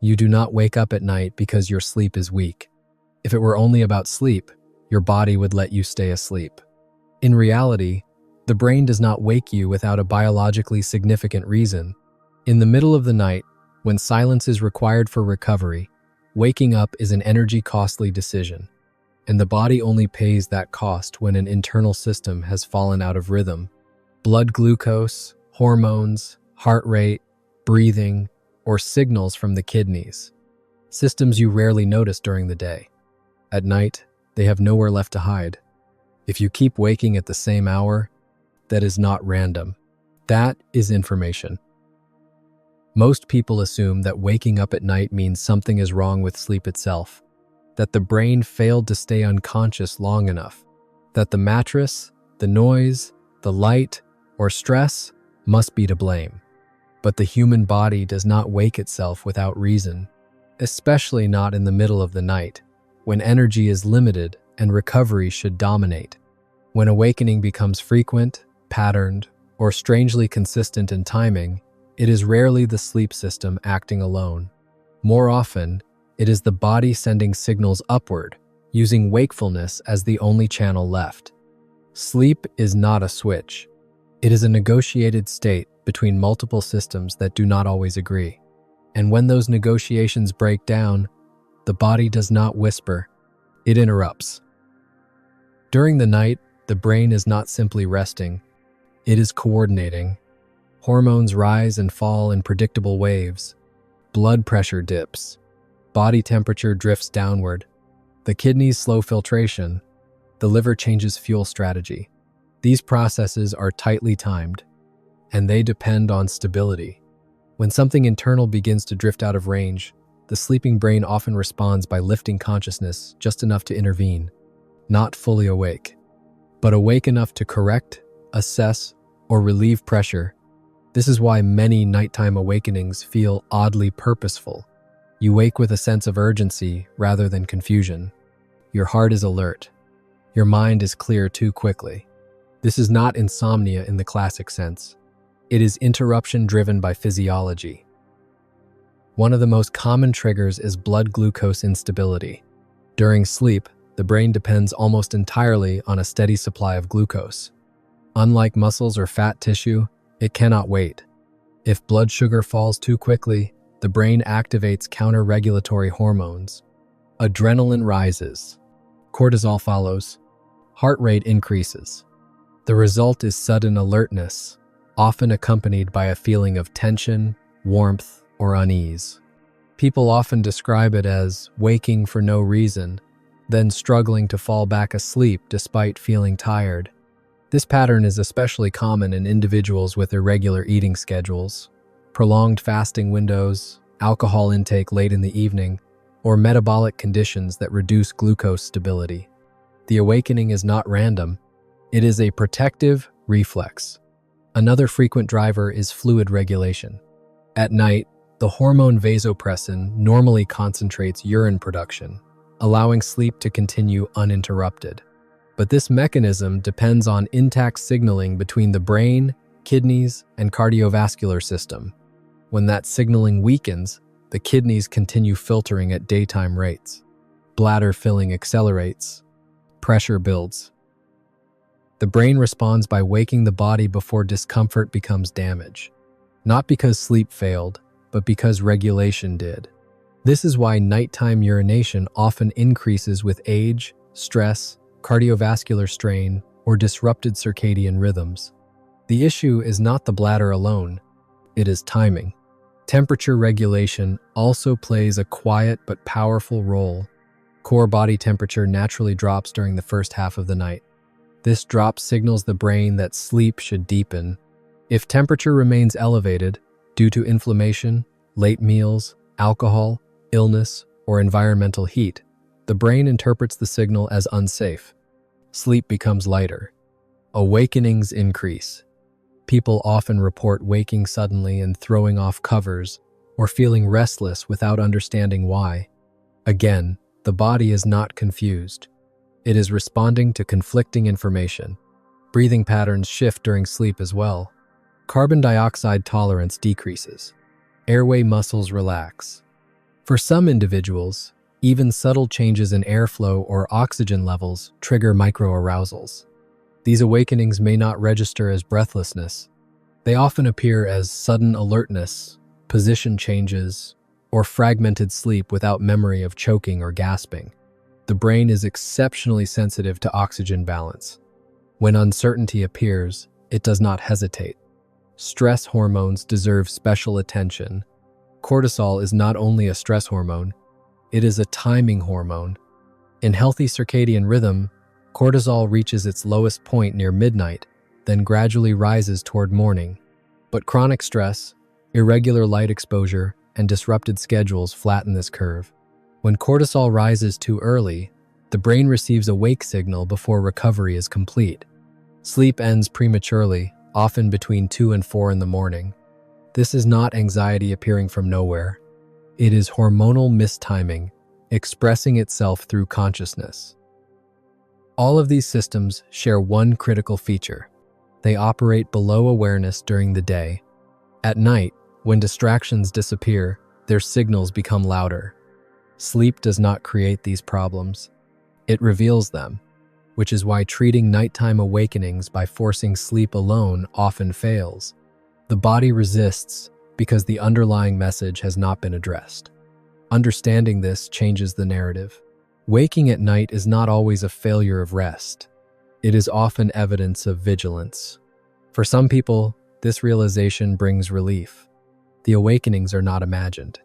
You do not wake up at night because your sleep is weak. If it were only about sleep, your body would let you stay asleep. In reality, the brain does not wake you without a biologically significant reason. In the middle of the night, when silence is required for recovery, waking up is an energy-costly decision, and the body only pays that cost when an internal system has fallen out of rhythm. Blood glucose, hormones, heart rate, breathing, or signals from the kidneys. Systems you rarely notice during the day. At night, they have nowhere left to hide. If you keep waking at the same hour, that is not random. That is information. Most people assume that waking up at night means something is wrong with sleep itself, that the brain failed to stay unconscious long enough, that the mattress, the noise, the light, or stress must be to blame. But the human body does not wake itself without reason, especially not in the middle of the night, when energy is limited and recovery should dominate. When awakening becomes frequent, patterned, or strangely consistent in timing, it is rarely the sleep system acting alone. More often, it is the body sending signals upward, using wakefulness as the only channel left. Sleep is not a switch. It is a negotiated state between multiple systems that do not always agree. And when those negotiations break down, the body does not whisper, it interrupts. During the night, the brain is not simply resting, it is coordinating. Hormones rise and fall in predictable waves. Blood pressure dips. Body temperature drifts downward. The kidneys slow filtration. The liver changes fuel strategy. These processes are tightly timed, and they depend on stability. When something internal begins to drift out of range, the sleeping brain often responds by lifting consciousness just enough to intervene, not fully awake, but awake enough to correct, assess, or relieve pressure. This is why many nighttime awakenings feel oddly purposeful. You wake with a sense of urgency rather than confusion. Your heart is alert. Your mind is clear too quickly. This is not insomnia in the classic sense. It is interruption driven by physiology. One of the most common triggers is blood glucose instability. During sleep, the brain depends almost entirely on a steady supply of glucose. Unlike muscles or fat tissue, it cannot wait. If blood sugar falls too quickly, the brain activates counter-regulatory hormones. Adrenaline rises. Cortisol follows. Heart rate increases. The result is sudden alertness, often accompanied by a feeling of tension, warmth, or unease. People often describe it as waking for no reason, then struggling to fall back asleep despite feeling tired. This pattern is especially common in individuals with irregular eating schedules, prolonged fasting windows, alcohol intake late in the evening, or metabolic conditions that reduce glucose stability. The awakening is not random. It is a protective reflex. Another frequent driver is fluid regulation. At night, the hormone vasopressin normally concentrates urine production, allowing sleep to continue uninterrupted. But this mechanism depends on intact signaling between the brain, kidneys, and cardiovascular system. When that signaling weakens, the kidneys continue filtering at daytime rates. Bladder filling accelerates. Pressure builds. The brain responds by waking the body before discomfort becomes damage. Not because sleep failed, but because regulation did. This is why nighttime urination often increases with age, stress, cardiovascular strain, or disrupted circadian rhythms. The issue is not the bladder alone, it is timing. Temperature regulation also plays a quiet but powerful role. Core body temperature naturally drops during the first half of the night. This drop signals the brain that sleep should deepen. If temperature remains elevated due to inflammation, late meals, alcohol, illness, or environmental heat, the brain interprets the signal as unsafe. Sleep becomes lighter. Awakenings increase. People often report waking suddenly and throwing off covers or feeling restless without understanding why. Again, the body is not confused. It is responding to conflicting information. Breathing patterns shift during sleep as well. Carbon dioxide tolerance decreases. Airway muscles relax. For some individuals, even subtle changes in airflow or oxygen levels trigger microarousals. These awakenings may not register as breathlessness. They often appear as sudden alertness, position changes, or fragmented sleep without memory of choking or gasping. The brain is exceptionally sensitive to oxygen balance. When uncertainty appears, it does not hesitate. Stress hormones deserve special attention. Cortisol is not only a stress hormone, it is a timing hormone. In healthy circadian rhythm, cortisol reaches its lowest point near midnight, then gradually rises toward morning. But chronic stress, irregular light exposure, and disrupted schedules flatten this curve. When cortisol rises too early, the brain receives a wake signal before recovery is complete. Sleep ends prematurely, often between 2 and 4 in the morning. This is not anxiety appearing from nowhere. It is hormonal mistiming, expressing itself through consciousness. All of these systems share one critical feature. They operate below awareness during the day. At night, when distractions disappear, their signals become louder. Sleep does not create these problems. It reveals them, which is why treating nighttime awakenings by forcing sleep alone often fails. The body resists because the underlying message has not been addressed. Understanding this changes the narrative. Waking at night is not always a failure of rest. It is often evidence of vigilance. For some people, this realization brings relief. The awakenings are not imagined.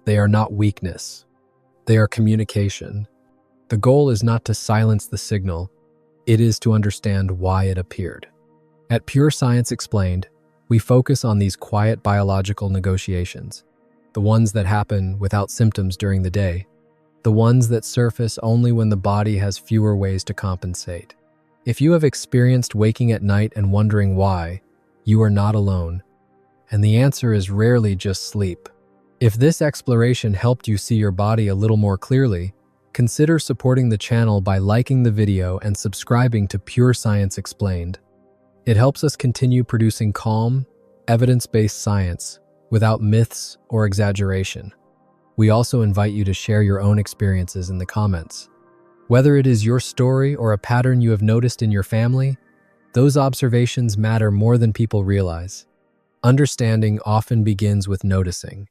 They are not weakness. They are communication. The goal is not to silence the signal. It is to understand why it appeared. At Pure Science Explained, we focus on these quiet biological negotiations, the ones that happen without symptoms during the day, the ones that surface only when the body has fewer ways to compensate. If you have experienced waking at night and wondering why, you are not alone. And the answer is rarely just sleep. If this exploration helped you see your body a little more clearly, consider supporting the channel by liking the video and subscribing to Pure Science Explained. It helps us continue producing calm, evidence-based science without myths or exaggeration. We also invite you to share your own experiences in the comments. Whether it is your story or a pattern you have noticed in your family, those observations matter more than people realize. Understanding often begins with noticing.